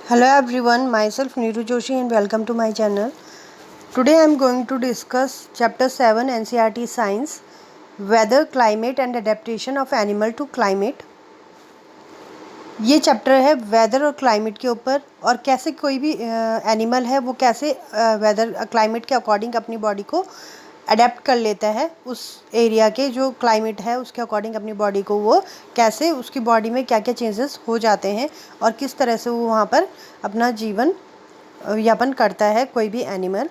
Hello everyone, myself Neeru Joshi and welcome to my channel. Today I am going to discuss Chapter 7 NCERT Science Weather, Climate and Adaptation of Animal to Climate. ये chapter है weather और climate के ऊपर और कैसे कोई भी animal है वो कैसे वेदर क्लाइमेट के अकॉर्डिंग अपनी बॉडी को अडेप्ट कर लेता है। उस एरिया के जो क्लाइमेट है उसके अकॉर्डिंग अपनी बॉडी को वो कैसे उसकी बॉडी में क्या क्या चेंजेस हो जाते हैं और किस तरह से वो वहाँ पर अपना जीवन यापन करता है कोई भी एनिमल।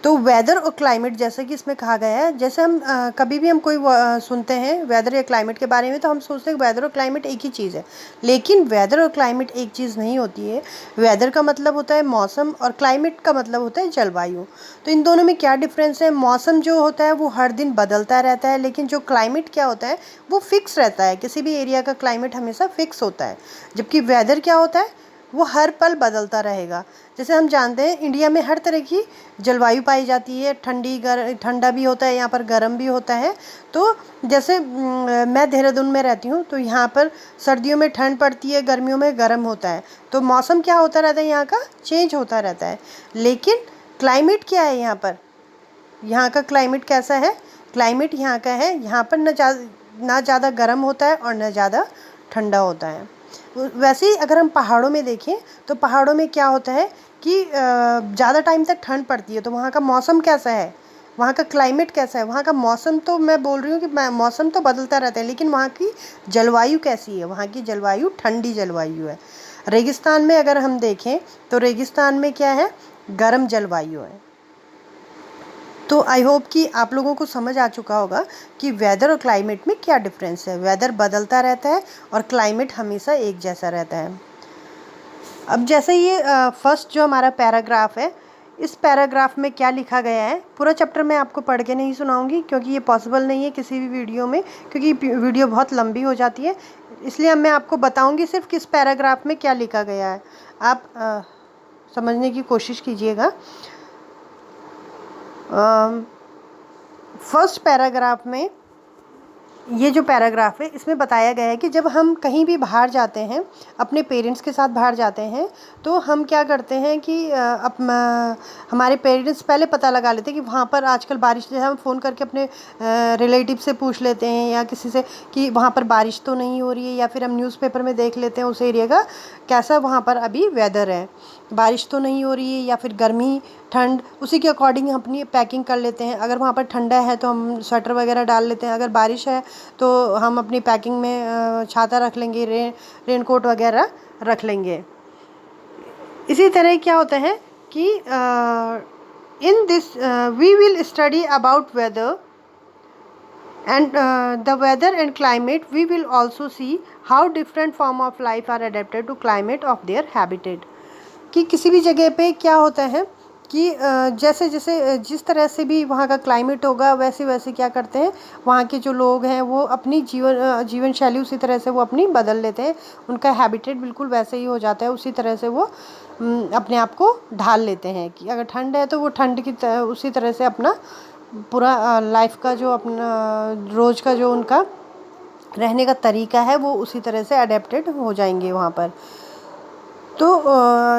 तो वेदर और क्लाइमेट जैसे कि इसमें कहा गया है, जैसे हम कभी भी हम कोई सुनते हैं वेदर या क्लाइमेट के बारे में तो हम सोचते हैं वेदर और क्लाइमेट एक ही चीज़ है, लेकिन वेदर और क्लाइमेट एक चीज़ नहीं होती है। वेदर का मतलब होता है मौसम और क्लाइमेट का मतलब होता है जलवायु। तो इन दोनों में क्या डिफरेंस है? मौसम जो होता है वो हर दिन बदलता रहता है, लेकिन जो क्लाइमेट क्या होता है वो फिक्स रहता है। किसी भी एरिया का क्लाइमेट हमेशा फिक्स होता है, जबकि वेदर क्या होता है वो हर पल बदलता रहेगा। जैसे हम जानते हैं इंडिया में हर तरह की जलवायु पाई जाती है, ठंडा भी होता है, यहाँ पर गर्म भी होता है। तो जैसे मैं देहरादून में रहती हूँ तो यहाँ पर सर्दियों में ठंड पड़ती है, गर्मियों में गर्म होता है। तो मौसम क्या होता रहता है, यहाँ का चेंज होता रहता है। लेकिन क्लाइमेट क्या है यहाँ पर, यहाँ का क्लाइमेट कैसा है? क्लाइमेट यहाँ का है, यहाँ पर ना ज़्यादा गर्म होता है और न ज़्यादा ठंडा होता है। वैसे ही अगर हम पहाड़ों में देखें तो पहाड़ों में क्या होता है कि ज़्यादा टाइम तक ठंड पड़ती है। तो वहाँ का मौसम कैसा है, वहाँ का क्लाइमेट कैसा है? वहाँ का मौसम तो मैं बोल रही हूँ कि मौसम तो बदलता रहता है, लेकिन वहाँ की जलवायु कैसी है? वहाँ की जलवायु ठंडी जलवायु है। रेगिस्तान में अगर हम देखें तो रेगिस्तान में क्या है, गर्म जलवायु है। तो आई होप कि आप लोगों को समझ आ चुका होगा कि वेदर और क्लाइमेट में क्या डिफरेंस है। वेदर बदलता रहता है और क्लाइमेट हमेशा एक जैसा रहता है। अब जैसे ये फर्स्ट जो हमारा पैराग्राफ है, इस पैराग्राफ में क्या लिखा गया है, पूरा चैप्टर मैं आपको पढ़ के नहीं सुनाऊंगी क्योंकि ये पॉसिबल नहीं है किसी भी वीडियो में, क्योंकि वीडियो बहुत लंबी हो जाती है। इसलिए अब मैं आपको बताऊंगी सिर्फ किस पैराग्राफ में क्या लिखा गया है। आप समझने की कोशिश कीजिएगा। फर्स्ट पैराग्राफ में ये जो पैराग्राफ है इसमें बताया गया है कि जब हम कहीं भी बाहर जाते हैं, अपने पेरेंट्स के साथ बाहर जाते हैं, तो हम क्या करते हैं कि हमारे पेरेंट्स पहले पता लगा लेते हैं कि वहाँ पर आजकल बारिश, जैसे हम फ़ोन करके अपने रिलेटिव से पूछ लेते हैं या किसी से कि वहाँ पर बारिश तो नहीं हो रही है, या फिर हम न्यूज़पेपर में देख लेते हैं उस एरिया का कैसा वहाँ पर अभी वेदर है, बारिश तो नहीं हो रही है या फिर गर्मी ठंड, उसी के अकॉर्डिंग हम अपनी पैकिंग कर लेते हैं। अगर वहाँ पर ठंडा है तो हम स्वेटर वगैरह डाल लेते हैं, अगर बारिश है तो हम अपनी पैकिंग में छाता रख लेंगे, रेनकोट वगैरह रख लेंगे। इसी तरह क्या होता है कि in this we will study about weather and the weather and climate. We will also see how different form of life are adapted to climate of their habitat. कि किसी भी जगह पे क्या होता है कि जैसे जैसे जिस तरह से भी वहाँ का क्लाइमेट होगा वैसे वैसे क्या करते हैं वहाँ के जो लोग हैं वो अपनी जीवन शैली उसी तरह से वो अपनी बदल लेते हैं। उनका हैबिटेट बिल्कुल वैसे ही हो जाता है, उसी तरह से वो अपने आप को ढाल लेते हैं कि अगर ठंड है तो वो ठंड की उसी तरह से अपना पूरा लाइफ का जो अपना रोज़ का जो उनका रहने का तरीका है वो उसी तरह से अडेप्टेड हो जाएंगे वहाँ पर। तो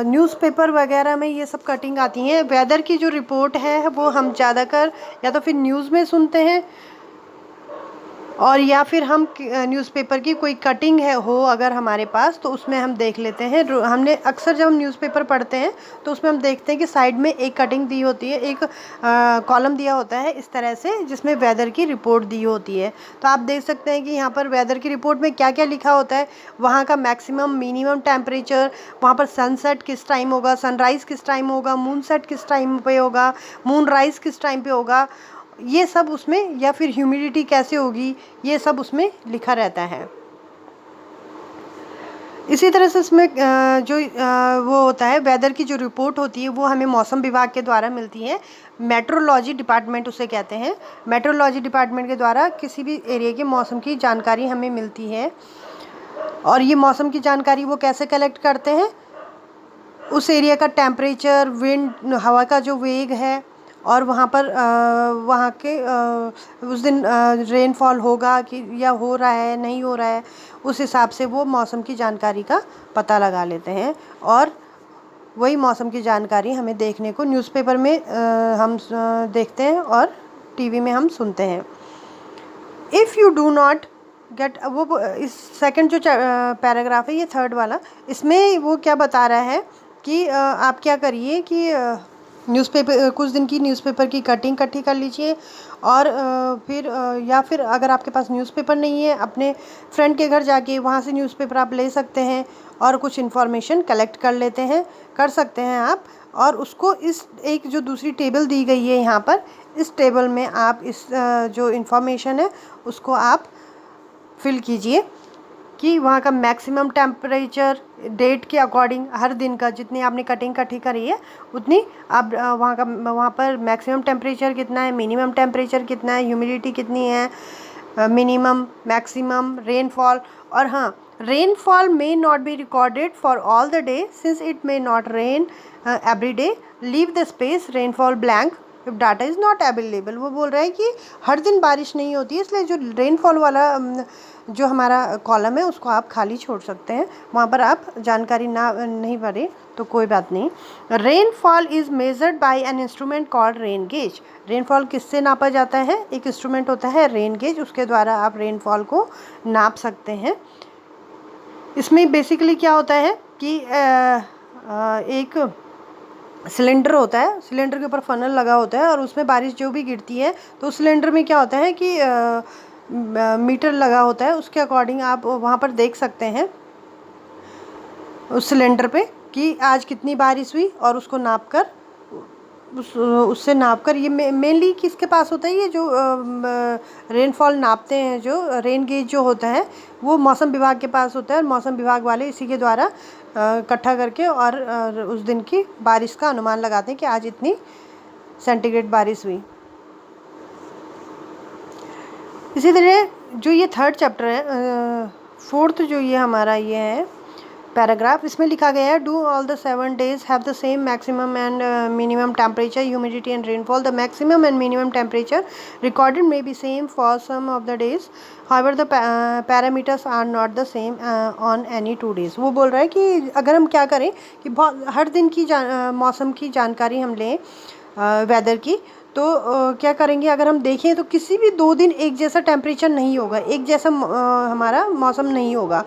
न्यूज़पेपर वगैरह में ये सब कटिंग आती हैं। वेदर की जो रिपोर्ट है वो हम ज़्यादातर या तो फिर न्यूज़ में सुनते हैं और या फिर हम न्यूज़पेपर की कोई कटिंग हो अगर हमारे पास तो उसमें हम देख लेते हैं। हमने अक्सर जब हम न्यूज़पेपर पढ़ते हैं तो उसमें हम देखते हैं कि साइड में एक कटिंग दी होती है, एक कॉलम दिया होता है इस तरह से जिसमें वेदर की रिपोर्ट दी होती है। तो आप देख सकते हैं कि यहाँ पर वेदर की रिपोर्ट में क्या क्या लिखा होता है, वहाँ का मैक्सिमम मिनिमम टेम्परेचर, वहाँ पर सनसेट किस टाइम होगा, सनराइज़ किस टाइम होगा, मून सेट किस टाइम पे होगा, मून राइज़ किस टाइम पे होगा, ये सब उसमें, या फिर ह्यूमिडिटी कैसे होगी, ये सब उसमें लिखा रहता है। इसी तरह से इसमें जो वो होता है वेदर की जो रिपोर्ट होती है वो हमें मौसम विभाग के द्वारा मिलती है। मेट्रोलॉजी डिपार्टमेंट उसे कहते हैं। मेट्रोलॉजी डिपार्टमेंट के द्वारा किसी भी एरिया के मौसम की जानकारी हमें मिलती है। और ये मौसम की जानकारी वो कैसे कलेक्ट करते हैं, उस एरिया का टेम्परेचर, विंड, हवा का जो वेग है और वहाँ पर वहाँ के उस दिन रेनफॉल होगा कि या हो रहा है नहीं हो रहा है, उस हिसाब से वो मौसम की जानकारी का पता लगा लेते हैं और वही मौसम की जानकारी हमें देखने को न्यूज़पेपर में हम देखते हैं और टीवी में हम सुनते हैं। If you do not gate, वो इस सेकंड जो पैराग्राफ है ये थर्ड वाला, इसमें वो क्या बता रहा है कि आप क्या करिए कि न्यूज़पेपर, कुछ दिन की न्यूज़पेपर की कटिंग इकट्ठी कर लीजिए और फिर या फिर अगर आपके पास न्यूज़पेपर नहीं है, अपने फ्रेंड के घर जाके वहाँ से न्यूज़पेपर आप ले सकते हैं और कुछ इन्फॉर्मेशन कलेक्ट कर सकते हैं आप। और उसको इस एक जो दूसरी टेबल दी गई है यहाँ पर, इस टेबल में आप इस जो इन्फॉर्मेशन है उसको आप फिल कीजिए कि वहाँ का मैक्सिमम टेम्परेचर डेट के अकॉर्डिंग हर दिन का जितनी आपने कटिंग इकट्ठी करी है उतनी आप वहाँ पर मैक्सिमम टेम्परेचर कितना है, मिनिमम टेम्परेचर कितना है, ह्यूमिडिटी कितनी है, मिनिमम मैक्सिमम रेनफॉल। और हाँ, rainfall may not be recorded for all the day since it may not rain every day, leave the space rainfall blank if data is not available. वो बोल रहा है कि हर दिन बारिश नहीं होती है, इसलिए जो रेनफॉल वाला जो हमारा कॉलम है उसको आप खाली छोड़ सकते हैं, वहाँ पर आप जानकारी नहीं भरें तो कोई बात नहीं। Rainfall is measured by an instrument called rain gauge. Rainfall किससे नापा जाता है? एक इंस्ट्रूमेंट होता है रेन गेज, उसके द्वारा आप रेनफॉल को नाप सकते हैं। इसमें बेसिकली क्या होता है कि एक सिलेंडर होता है, सिलेंडर के ऊपर फनल लगा होता है और उसमें बारिश जो भी गिरती है तो उस सिलेंडर में क्या होता है कि मीटर लगा होता है, उसके अकॉर्डिंग आप वहाँ पर देख सकते हैं उस सिलेंडर पे कि आज कितनी बारिश हुई और उसको नापकर उससे नापकर, ये मेनली किसके पास होता है, ये जो रेनफॉल नापते हैं, जो रेन गेज जो होता है वो मौसम विभाग के पास होता है और मौसम विभाग वाले इसी के द्वारा इकट्ठा करके और उस दिन की बारिश का अनुमान लगाते हैं कि आज इतनी सेंटीग्रेड बारिश हुई। इसी तरह जो ये थर्ड चैप्टर है, फोर्थ जो ये हमारा ये है पैराग्राफ, इसमें लिखा गया है do all the 7 days have the same maximum and minimum temperature, humidity and rainfall. The maximum and minimum temperature recorded may be same for some of the days, however the parameters are not the same on any 2 days। वो बोल रहा है कि अगर हम क्या करें कि हर दिन की मौसम की जानकारी हम लें वेदर की, तो क्या करेंगे, अगर हम देखें तो किसी भी 2 दिन एक जैसा टेम्परेचर नहीं होगा, एक जैसा हमारा मौसम नहीं होगा।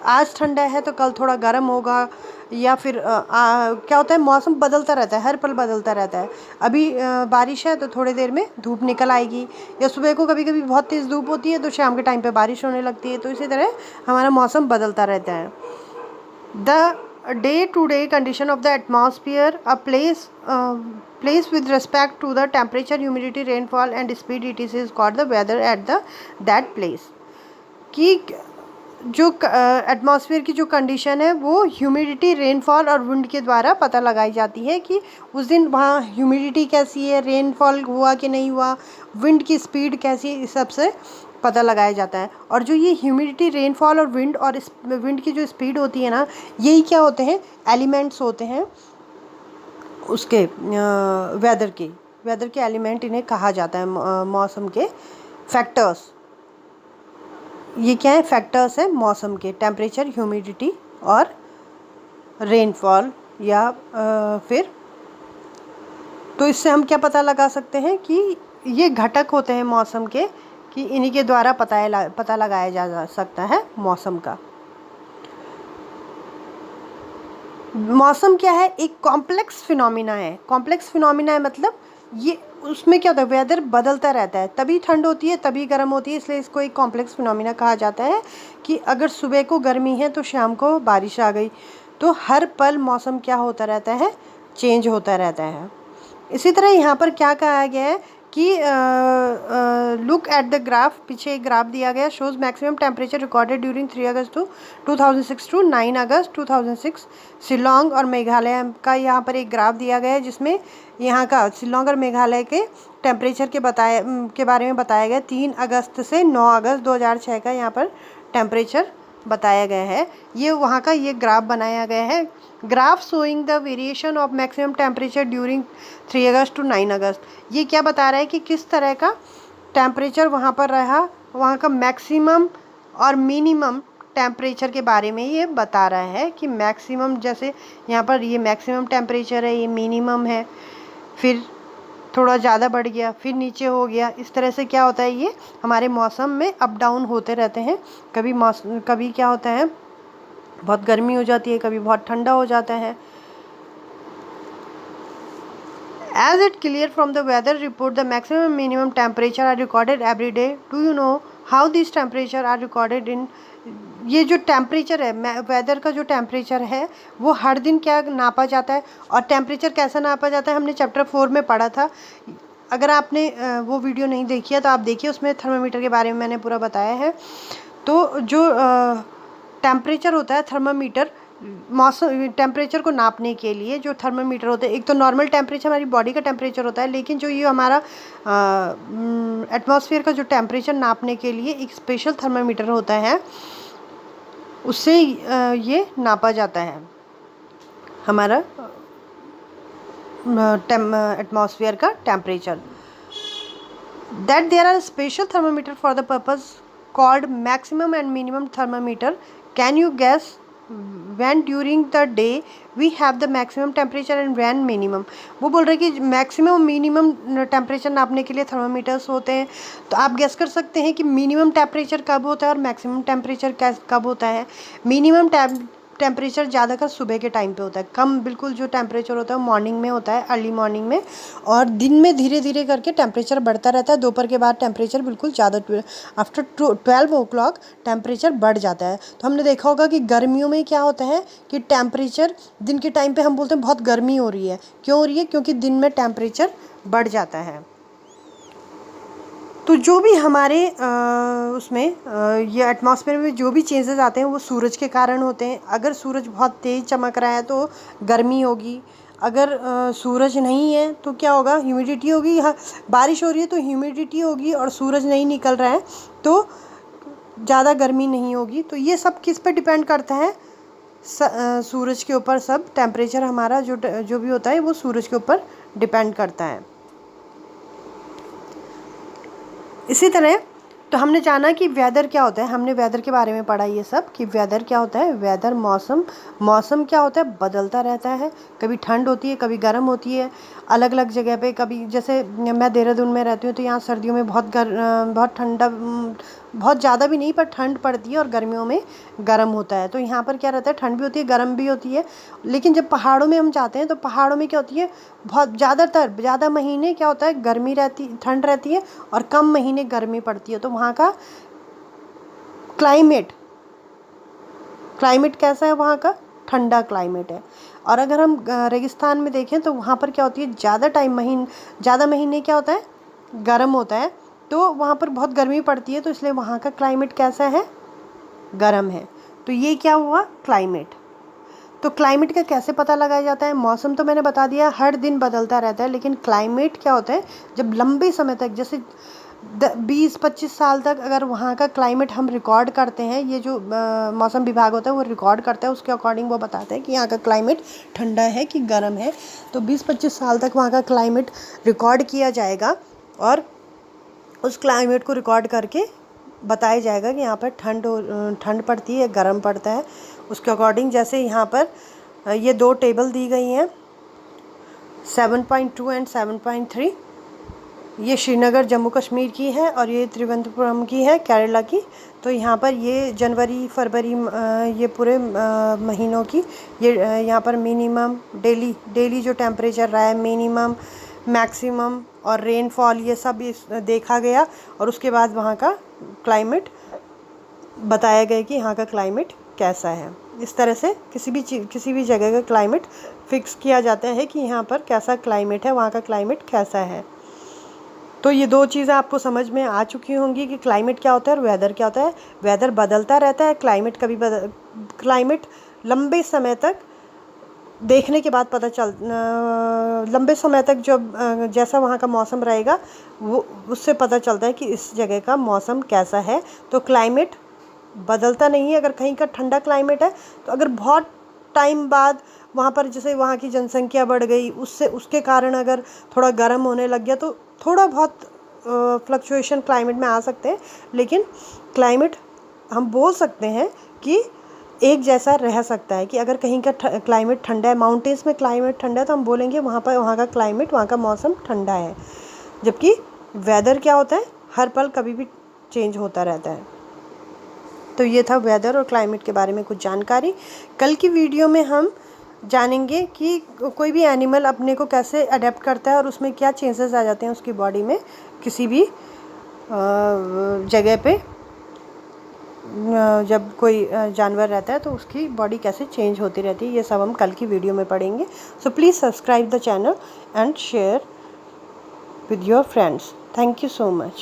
आज ठंडा है तो कल थोड़ा गर्म होगा, या फिर क्या होता है मौसम बदलता रहता है, हर पल बदलता रहता है। अभी बारिश है तो थोड़ी देर में धूप निकल आएगी, या सुबह को कभी कभी बहुत तेज़ धूप होती है तो शाम के टाइम पे बारिश होने लगती है। तो इसी तरह हमारा मौसम बदलता रहता है। The day-to-day condition of the atmosphere, a place with respect to the temperature, humidity, rainfall and speed etc is called the weather at that place। कि जो एटमॉस्फेयर की जो कंडीशन है वो ह्यूमिडिटी, रेनफॉल और विंड के द्वारा पता लगाई जाती है कि उस दिन वहाँ ह्यूमिडिटी कैसी है, रेनफॉल हुआ कि नहीं हुआ, विंड की स्पीड कैसी है, इस सब से पता लगाया जाता है। और जो ये ह्यूमिडिटी, रेनफॉल और विंड की जो स्पीड होती है ना, यही क्या होते हैं, एलिमेंट्स होते हैं उसके वेदर के एलिमेंट इन्हें कहा जाता है, मौसम के फैक्टर्स। ये क्या है, फैक्टर्स है मौसम के, टेम्परेचर, ह्यूमिडिटी और रेनफॉल, या फिर तो इससे हम क्या पता लगा सकते हैं कि ये घटक होते हैं मौसम के, कि इन्हीं के द्वारा पता लगाया जा सकता है मौसम का। मौसम क्या है, एक कॉम्प्लेक्स फिनोमिना है। कॉम्प्लेक्स फिनोमिना है मतलब ये उसमें क्या होता है, वेदर बदलता रहता है, तभी ठंड होती है तभी गर्म होती है, इसलिए इसको एक कॉम्प्लेक्स फिनोमिना कहा जाता है। कि अगर सुबह को गर्मी है तो शाम को बारिश आ गई, तो हर पल मौसम क्या होता रहता है, चेंज होता रहता है। इसी तरह यहाँ पर क्या कहा गया है कि लुक एट द ग्राफ, पीछे एक ग्राफ दिया गया, shows maximum temperature recorded during 3 August 2006 to 9 August 2006 Shillong और मेघालय का। यहाँ पर एक ग्राफ दिया गया है जिसमें यहाँ का शिलोंग और मेघालय के टेम्परेचर के बारे में बताया गया। 3 अगस्त से 9 अगस्त 2006 का यहाँ पर टेम्परेचर बताया गया है। ये वहाँ का ये ग्राफ बनाया गया है, graph showing the variation of maximum temperature during 3 August to 9 August. ये क्या बता रहा है कि किस तरह का टेम्परेचर वहाँ पर रहा, वहाँ का मैक्सिमम और मिनिमम टेम्परेचर के बारे में ये बता रहा है कि मैक्सिमम, जैसे यहाँ पर ये मैक्सिमम टेम्परेचर है, ये मिनिमम है, फिर थोड़ा ज़्यादा बढ़ गया, फिर नीचे हो गया। इस तरह से क्या होता है, ये हमारे मौसम में अप डाउन होते रहते हैं। कभी क्या होता है, बहुत गर्मी हो जाती है, कभी बहुत ठंडा हो जाता है। As it clear from the weather report, the maximum and minimum temperature are recorded every day. Do you know how these temperature are recorded in? ये जो टेम्परेचर है, वेदर का जो टेम्परेचर है वो हर दिन क्या नापा जाता है, और टेम्परेचर कैसा नापा जाता है हमने चैप्टर 4 में पढ़ा था। अगर आपने वो वीडियो नहीं देखी है तो आप देखिए, उसमें थर्मामीटर के बारे में मैंने पूरा बताया है। तो जो टेम्परेचर होता है, थर्मामीटर मौसम टेम्परेचर को नापने के लिए जो थर्मामीटर होते हैं, एक तो नॉर्मल टेम्परेचर हमारी बॉडी का टेम्परेचर होता है, लेकिन जो ये हमारा एटमॉस्फेयर का जो टेम्परेचर नापने के लिए एक स्पेशल थर्मामीटर होता है, उससे ये नापा जाता है हमारा एटमॉस्फेयर का temperature. That there are special thermometer for the purpose called maximum and minimum thermometer. Can you guess when during the day we have the maximum temperature and when minimum? वो बोल रहे हैं कि मैक्सिमम मिनिमम टेम्परेचर नापने के लिए thermometers होते हैं। तो आप गेस कर सकते हैं कि मिनिमम टेम्परेचर कब होता है और मैक्सिमम टेम्परेचर कब होता है। मिनिमम टेम्परेचर ज़्यादातर सुबह के टाइम पे होता है, कम बिल्कुल जो टेम्परेचर होता है वो मॉर्निंग में होता है, अर्ली मॉर्निंग में, और दिन में धीरे धीरे करके टेम्परेचर बढ़ता रहता है। दोपहर के बाद टेम्परेचर बिल्कुल ज़्यादा, आफ्टर 12 o'clock टेम्परेचर बढ़ जाता है। तो हमने देखा होगा कि गर्मियों में क्या होता है कि टेम्परेचर दिन के टाइम पे हम बोलते हैं बहुत गर्मी हो रही है। क्यों हो रही है? क्योंकि दिन में टेम्परेचर बढ़ जाता है। तो जो भी हमारे उसमें ये एटमॉस्फेयर में जो भी चेंजेस आते हैं वो सूरज के कारण होते हैं। अगर सूरज बहुत तेज़ चमक रहा है तो गर्मी होगी, अगर सूरज नहीं है तो क्या होगा, ह्यूमिडिटी होगी। हाँ, बारिश हो रही है तो ह्यूमिडिटी होगी, और सूरज नहीं निकल रहा है तो ज़्यादा गर्मी नहीं होगी। तो ये सब किस पे डिपेंड करता है? सूरज के ऊपर। सब टेम्परेचर हमारा जो भी होता है वो सूरज के ऊपर डिपेंड करता है। इसी तरह तो हमने जाना कि वेदर क्या होता है, हमने वेदर के बारे में पढ़ा ये सब कि वेदर क्या होता है। वेदर मौसम क्या होता है, बदलता रहता है। कभी ठंड होती है, कभी गर्म होती है, अलग अलग जगह पे। कभी जैसे मैं देहरादून में रहती हूँ तो यहाँ सर्दियों में बहुत ठंडा, बहुत ज़्यादा भी नहीं पर ठंड पड़ती है, और गर्मियों में गर्म होता है। तो यहाँ पर क्या रहता है, ठंड भी होती है, गर्म भी होती है। लेकिन जब पहाड़ों में हम जाते हैं तो पहाड़ों में क्या होती है, बहुत ज़्यादा महीने क्या होता है, ठंड रहती है, और कम महीने गर्मी पड़ती है। तो वहाँ का क्लाइमेट कैसा है, वहाँ का ठंडा क्लाइमेट है। और अगर हम रेगिस्तान में देखें तो वहाँ पर क्या होती है, ज़्यादा महीने क्या होता है, गर्म होता है। तो वहाँ पर बहुत गर्मी पड़ती है, तो इसलिए वहाँ का क्लाइमेट कैसा है, गर्म है। तो ये क्या हुआ, क्लाइमेट। तो क्लाइमेट का कैसे पता लगाया जाता है? मौसम तो मैंने बता दिया हर दिन बदलता रहता है, लेकिन क्लाइमेट क्या होता है, जब लंबे समय तक, जैसे 20-25 साल तक अगर वहाँ का क्लाइमेट हम रिकॉर्ड करते हैं, ये जो मौसम विभाग होता है वो रिकॉर्ड करता है, उसके अकॉर्डिंग वो बताते हैं कि यहाँ का क्लाइमेट ठंडा है कि गर्म है। तो 20-25 साल तक वहाँ का क्लाइमेट रिकॉर्ड किया जाएगा, और उस क्लाइमेट को रिकॉर्ड करके बताया जाएगा कि यहाँ पर ठंड पड़ती है, गर्म पड़ता है। उसके अकॉर्डिंग जैसे यहाँ पर ये 2 टेबल दी गई हैं, 7.2 एंड 7.3। ये श्रीनगर जम्मू कश्मीर की है, और ये त्रिवेंद्रपुरम की है, केरला की। तो यहाँ पर ये जनवरी फरवरी ये पूरे महीनों की ये यहाँ पर मिनिमम डेली जो टेम्परेचर रहा है, मिनिमम, मैक्सिमम और रेनफॉल, ये सब देखा गया। और उसके बाद वहाँ का क्लाइमेट बताया गया कि यहाँ का क्लाइमेट कैसा है। इस तरह से किसी भी जगह का क्लाइमेट फिक्स किया जाता है कि यहाँ पर कैसा क्लाइमेट है, वहाँ का क्लाइमेट कैसा है। तो ये 2 चीज़ें आपको समझ में आ चुकी होंगी कि क्लाइमेट क्या होता है और वेदर क्या होता है। वेदर बदलता रहता है, क्लाइमेट लंबे समय तक देखने के बाद लंबे समय तक जब जैसा वहाँ का मौसम रहेगा वो उससे पता चलता है कि इस जगह का मौसम कैसा है। तो क्लाइमेट बदलता नहीं है। अगर कहीं का ठंडा क्लाइमेट है तो अगर बहुत टाइम बाद वहाँ पर जैसे वहाँ की जनसंख्या बढ़ गई, उसके कारण अगर थोड़ा गर्म होने लग गया तो थोड़ा बहुत फ्लक्चुएशन क्लाइमेट में आ सकते हैं। लेकिन क्लाइमेट हम बोल सकते हैं कि एक जैसा रह सकता है, कि अगर कहीं का क्लाइमेट ठंडा है, माउंटेन्स में क्लाइमेट ठंडा है तो हम बोलेंगे वहाँ का क्लाइमेट, वहाँ का मौसम ठंडा है। जबकि वेदर क्या होता है, हर पल कभी भी चेंज होता रहता है। तो ये था वेदर और क्लाइमेट के बारे में कुछ जानकारी। कल की वीडियो में हम जानेंगे कि कोई भी एनिमल अपने को कैसे अडेप्ट करता है और उसमें क्या चेंजेस आ जाते हैं उसकी बॉडी में, किसी भी जगह पे जब कोई जानवर रहता है तो उसकी बॉडी कैसे चेंज होती रहती है, ये सब हम कल की वीडियो में पढ़ेंगे। So please subscribe the channel and share with your friends. Thank you so much.